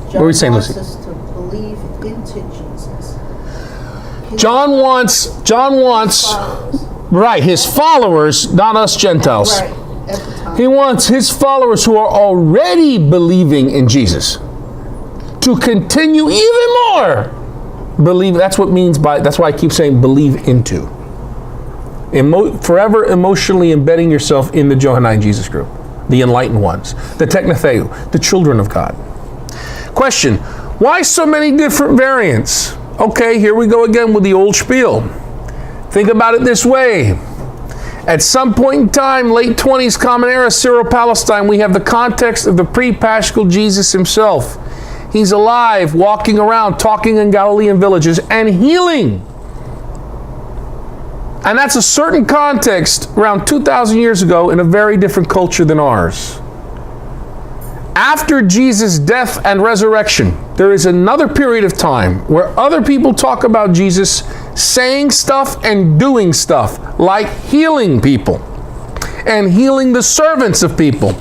What were you saying, Lucy? Us to believe into Jesus. John wants Followers. right, his followers, not us Gentiles. Right, at the time. He wants his followers who are already believing in Jesus to continue even more believe. That's what means by, that's why I keep saying believe into. Forever emotionally embedding yourself in the Johannine Jesus group, the enlightened ones, the Technotheu, the children of God. Question, why so many different variants? Okay, here we go again with the old spiel. Think about it this way. At some point in time, late 20s, Common Era, Syro-Palestine, we have the context of the pre-Paschal Jesus himself. He's alive, walking around, talking in Galilean villages, and healing. And that's a certain context around 2,000 years ago in a very different culture than ours. After Jesus' death and resurrection, there is another period of time where other people talk about Jesus saying stuff and doing stuff, like healing people, and healing the servants of people,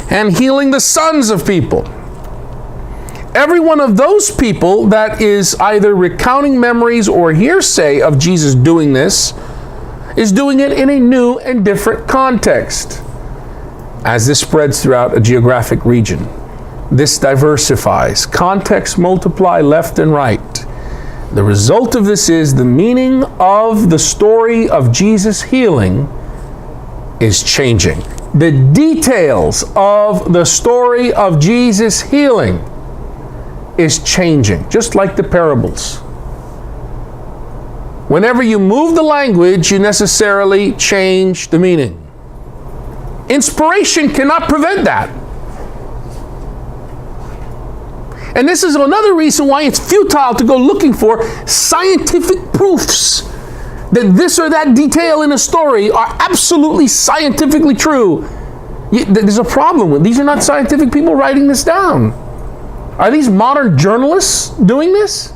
and healing the sons of people. Every one of those people that is either recounting memories or hearsay of Jesus doing this is doing it in a new and different context. As this spreads throughout a geographic region, this diversifies. Contexts multiply left and right. The result of this is the meaning of the story of Jesus healing is changing. The details of the story of Jesus healing is changing, just like the parables. Whenever you move the language, you necessarily change the meaning. Inspiration cannot prevent that. And this is another reason why it's futile to go looking for scientific proofs that this or that detail in a story are absolutely scientifically true. There's a problem with these. Are not scientific people writing this down. Are these modern journalists doing this?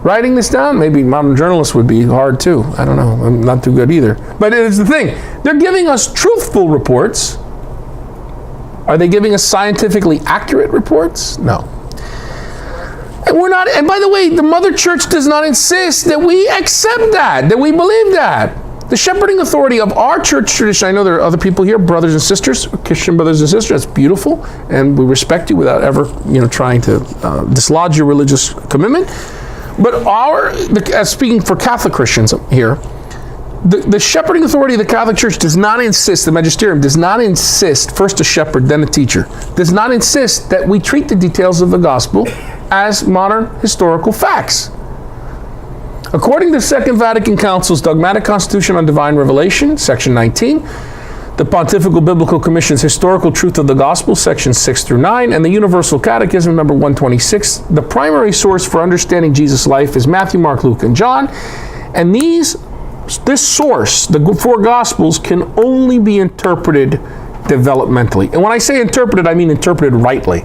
Writing this down? Maybe modern journalists would be hard too. I don't know. I'm not too good either. But it's the thing. They're giving us truthful reports. Are they giving us scientifically accurate reports? No. And we're not, and by the way, the Mother Church does not insist that we accept that we believe that. The shepherding authority of our church tradition, I know there are other people here, brothers and sisters, Christian brothers and sisters, that's beautiful, and we respect you without ever, trying to dislodge your religious commitment. But speaking for Catholic Christians here, the shepherding authority of the Catholic Church does not insist, the magisterium does not insist, first a shepherd, then a teacher, does not insist that we treat the details of the gospel as modern historical facts. According to the Second Vatican Council's Dogmatic Constitution on Divine Revelation, Section 19, the Pontifical Biblical Commission's Historical Truth of the Gospel, Sections 6 through 9, and the Universal Catechism, number 126, the primary source for understanding Jesus' life is Matthew, Mark, Luke, and John. And this source, the four Gospels, can only be interpreted developmentally. And when I say interpreted, I mean interpreted rightly.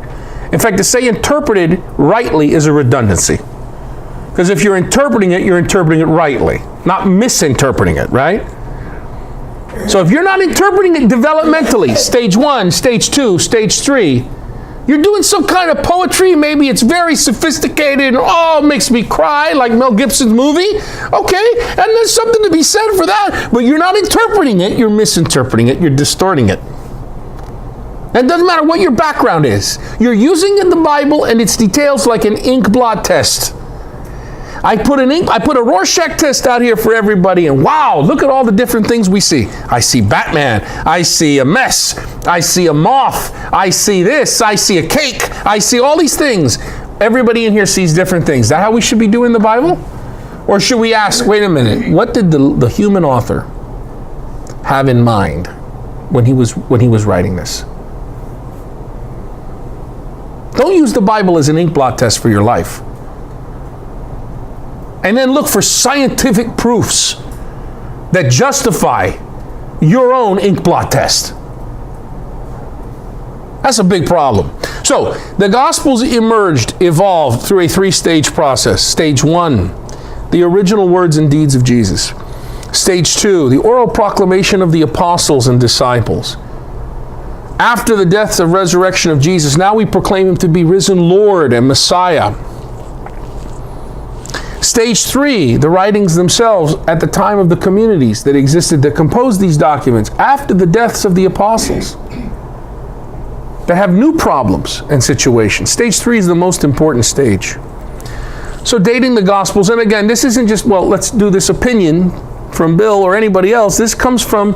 In fact, to say interpreted rightly is a redundancy. Because if you're interpreting it rightly, not misinterpreting it, right? So if you're not interpreting it developmentally, stage 1, stage 2, stage 3, you're doing some kind of poetry, maybe it's very sophisticated, and it makes me cry, like Mel Gibson's movie. Okay, and there's something to be said for that, but you're not interpreting it, you're misinterpreting it, you're distorting it. And it doesn't matter what your background is. You're using in the Bible and its details like an inkblot test. I put a Rorschach test out here for everybody, and wow, look at all the different things we see. I see Batman, I see a mess, I see a moth, I see this, I see a cake, I see all these things. Everybody in here sees different things. Is that how we should be doing the Bible? Or should we ask, wait a minute, what did the human author have in mind when he was writing this? Don't use the Bible as an inkblot test for your life. And then look for scientific proofs that justify your own inkblot test. That's a big problem. So, the Gospels evolved through a 3-stage process. Stage 1, the original words and deeds of Jesus. Stage 2, the oral proclamation of the apostles and disciples. After the death and resurrection of Jesus, now we proclaim him to be risen Lord and Messiah. Stage 3, the writings themselves at the time of the communities that existed that composed these documents after the deaths of the apostles. They have new problems and situations. Stage 3 is the most important stage. So dating the Gospels, and again, this isn't just, well, let's do this opinion from Bill or anybody else. This comes from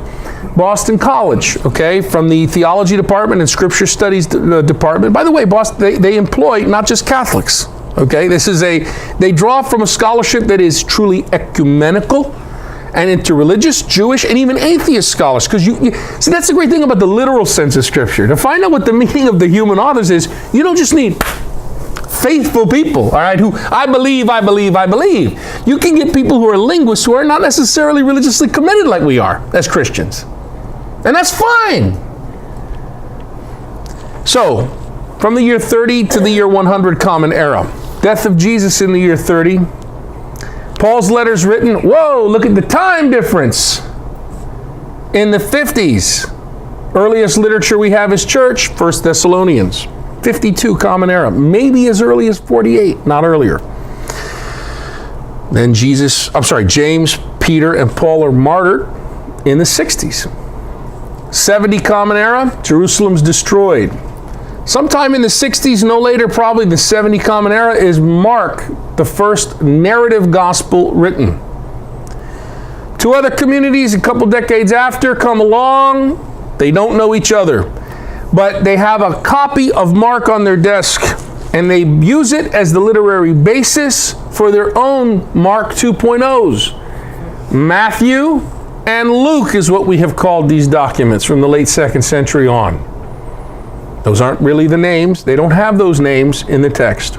Boston College, okay, from the theology department and scripture studies department. By the way, Boston, they employ not just Catholics, okay? They draw from a scholarship that is truly ecumenical and interreligious, Jewish, and even atheist scholars. Because you see, that's the great thing about the literal sense of scripture. To find out what the meaning of the human authors is, you don't just need faithful people, all right, who I believe. You can get people who are linguists who are not necessarily religiously committed like we are as Christians. And that's fine. So, from the year 30 to the year 100 Common Era. Death of Jesus in the year 30. Paul's letters written, whoa, look at the time difference. In the 50s. Earliest literature we have is church, 1 Thessalonians. 52 Common Era, maybe as early as 48, not earlier. Then James, Peter, and Paul are martyred in the 60s. 70 Common Era, Jerusalem's destroyed. Sometime in the 60s, no later, probably the 70 Common Era, is Mark, the first narrative gospel written. Two other communities a couple decades after come along. They don't know each other, but they have a copy of Mark on their desk, and they use it as the literary basis for their own Mark 2.0s. Matthew and Luke is what we have called these documents from the late 2nd century on. Those aren't really the names. They don't have those names in the text.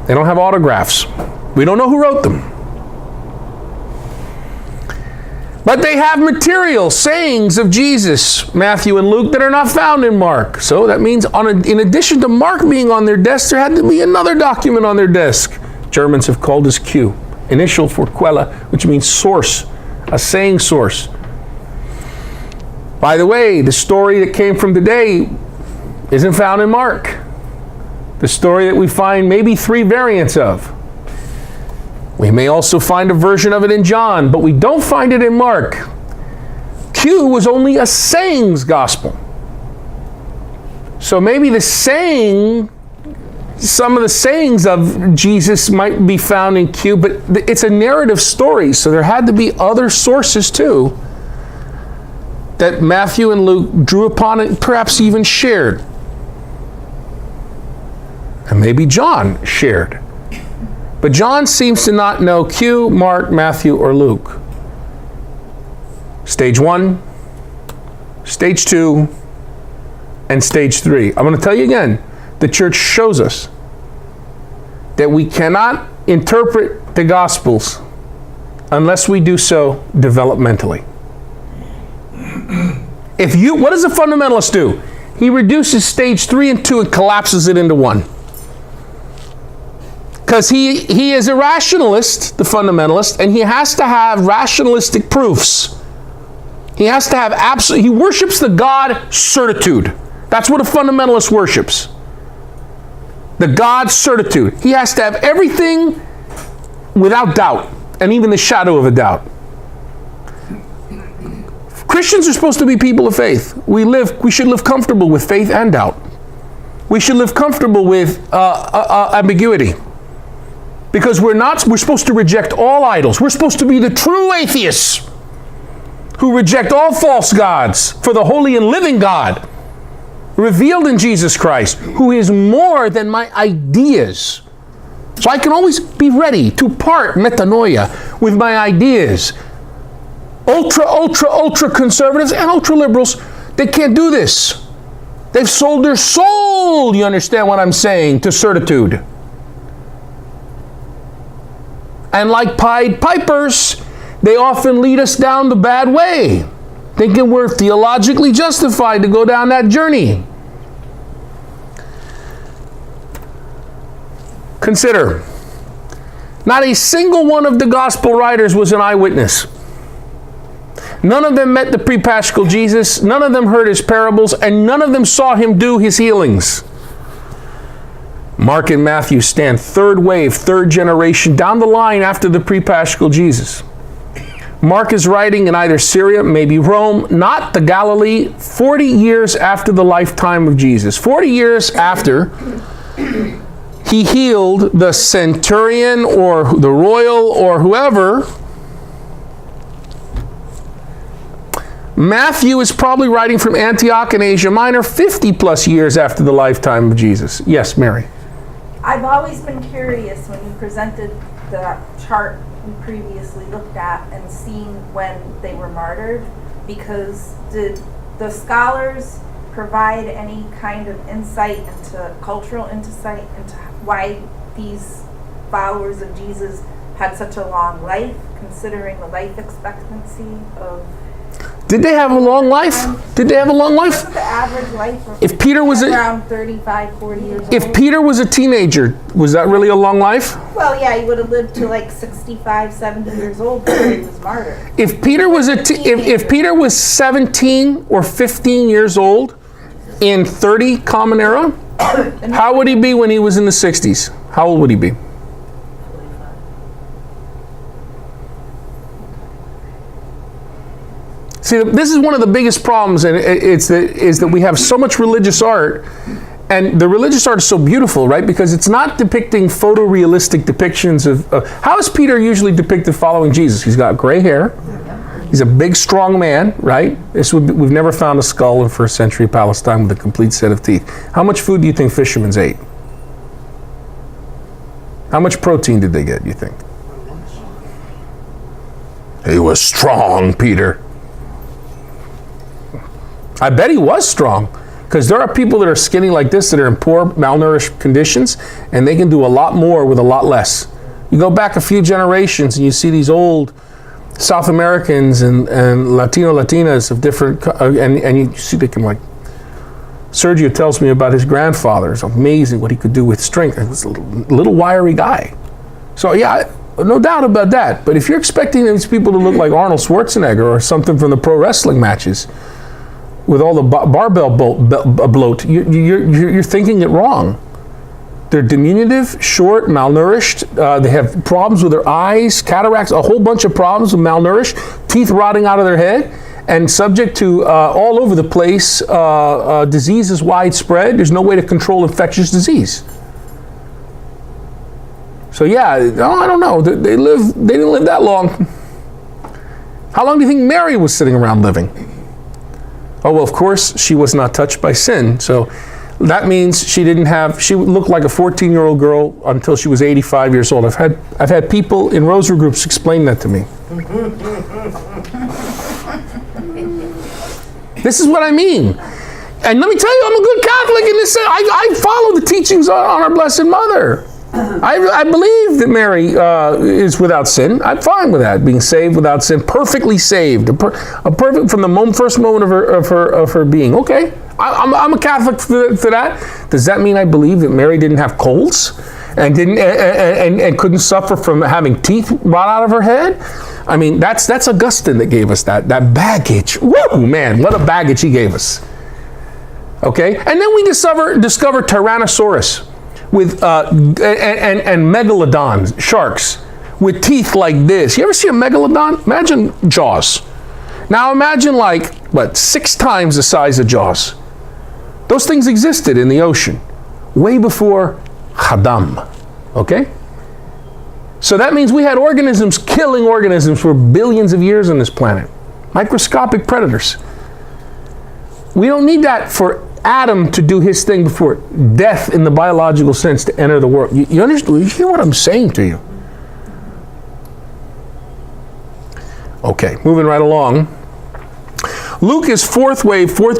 They don't have autographs. We don't know who wrote them. But they have material, sayings of Jesus, Matthew and Luke, that are not found in Mark. So that means in addition to Mark being on their desk, there had to be another document on their desk. Germans have called this Q, initial for Quelle, which means source, a saying source. By the way, the story that came from today isn't found in Mark. The story that we find maybe 3 variants of. We may also find a version of it in John, but we don't find it in Mark. Q was only a sayings gospel. So maybe some of the sayings of Jesus might be found in Q, but it's a narrative story, so there had to be other sources too that Matthew and Luke drew upon and perhaps even shared. And maybe John shared. But John seems to not know Q, Mark, Matthew, or Luke. Stage 1, Stage 2, and Stage 3. I'm going to tell you again, the church shows us that we cannot interpret the Gospels unless we do so developmentally. What does a fundamentalist do? He reduces Stage 3 and 2 and collapses it into 1. Because he is a rationalist, the fundamentalist, and he has to have rationalistic proofs. He has to have he worships the God certitude. That's what a fundamentalist worships. The God certitude. He has to have everything without doubt, and even the shadow of a doubt. Christians are supposed to be people of faith. We should live comfortable with faith and doubt. We should live comfortable with ambiguity. Because we're supposed to reject all idols. We're supposed to be the true atheists who reject all false gods for the holy and living God revealed in Jesus Christ, who is more than my ideas. So I can always be ready to part metanoia with my ideas. Ultra conservatives and ultra liberals, they can't do this. They've sold their soul, you understand what I'm saying, to certitude. And like Pied Pipers, they often lead us down the bad way, thinking we're theologically justified to go down that journey. Consider, not a single one of the gospel writers was an eyewitness. None of them met the pre-Paschal Jesus. None of them heard his parables, and none of them saw him do his healings. Mark and Matthew stand third wave, third generation, down the line after the pre-Paschal Jesus. Mark is writing in either Syria, maybe Rome, not the Galilee, 40 years after the lifetime of Jesus. 40 years after he healed the centurion or the royal or whoever. Matthew is probably writing from Antioch in Asia Minor 50 plus years after the lifetime of Jesus. Yes, Mary. I've always been curious when you presented the chart we previously looked at and seen when they were martyred, because did the scholars provide any kind of cultural insight into why these followers of Jesus had such a long life, considering the life expectancy of... Did they have a long life? Did they have a long life? What's the average life? If Peter was around 35, 40 years old. If Peter was a teenager, was that really a long life? Well, yeah, he would have lived to like 65, 70 years old before he was martyred. If Peter was if Peter was 17 or 15 years old in 30 Common Era, how would he be when he was in the 60s? How old would he be? See, this is one of the biggest problems, and is that we have so much religious art, and the religious art is so beautiful, right? Because it's not depicting photorealistic depictions of how is Peter usually depicted following Jesus? He's got gray hair. He's a big, strong man, right? We've never found a skull in first century Palestine with a complete set of teeth. How much food do you think fishermen ate? How much protein did they get, you think? He was strong, Peter. I bet he was strong, because there are people that are skinny like this that are in poor, malnourished conditions, and they can do a lot more with a lot less. You go back a few generations and you see these old South Americans and Latinas of different, and you see they can, like, Sergio tells me about his grandfather. It's amazing what he could do with strength. He was a little wiry guy. So yeah, no doubt about that. But if you're expecting these people to look like Arnold Schwarzenegger or something from the pro wrestling matches, with all the barbell bloat, you're thinking it wrong. They're diminutive, short, malnourished. They have problems with their eyes, cataracts, a whole bunch of problems with malnourished, teeth rotting out of their head, and subject to all over the place. Disease is widespread. There's no way to control infectious disease. So yeah, I don't know. They didn't live that long. How long do you think Mary was sitting around living? Oh, well, of course, she was not touched by sin. So that means she looked like a 14-year-old girl until she was 85 years old. I've had people in rosary groups explain that to me. This is what I mean. And let me tell you, I'm a good Catholic in this. I follow the teachings on our Blessed Mother. I believe that Mary is without sin. I'm fine with that, being saved without sin, perfectly saved, a perfect from the first moment of her being. Okay, I'm a Catholic for that. Does that mean I believe that Mary didn't have colds and and couldn't suffer from having teeth rot out of her head? I mean, that's Augustine that gave us that baggage. Woo, man, what a baggage he gave us. Okay, and then we discover Tyrannosaurus with and megalodon sharks with teeth like this. You ever see a megalodon? Imagine Jaws. Now imagine 6 times the size of Jaws. Those things existed in the ocean way before Adam. Okay? So that means we had organisms killing organisms for billions of years on this planet. Microscopic predators. We don't need that for Adam to do his thing before death in the biological sense to enter the world. You understand? You hear what I'm saying to you? Okay, moving right along. Luke is fourth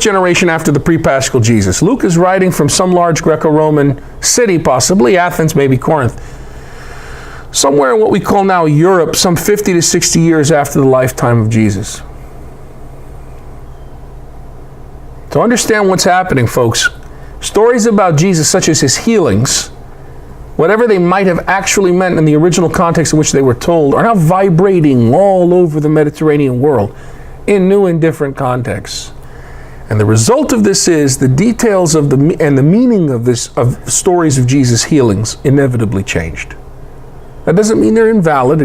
generation after the pre-Paschal Jesus. Luke is writing from some large Greco-Roman city, possibly Athens, maybe Corinth. Somewhere in what we call now Europe, some 50 to 60 years after the lifetime of Jesus. To understand what's happening, folks, stories about Jesus, such as his healings, whatever they might have actually meant in the original context in which they were told, are now vibrating all over the Mediterranean world. in new and different contexts. And the result of this is the details of the meaning of stories of Jesus' healings inevitably changed. That doesn't mean they're invalid,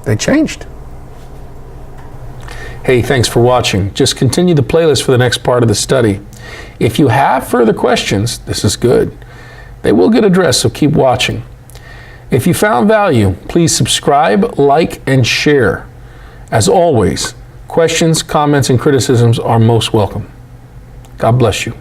they changed. Hey, thanks for watching. Just continue the playlist for the next part of the study. If you have further questions, this is good. They will get addressed, so keep watching. If you found value, please subscribe, like, and share. As always, questions, comments, and criticisms are most welcome. God bless you.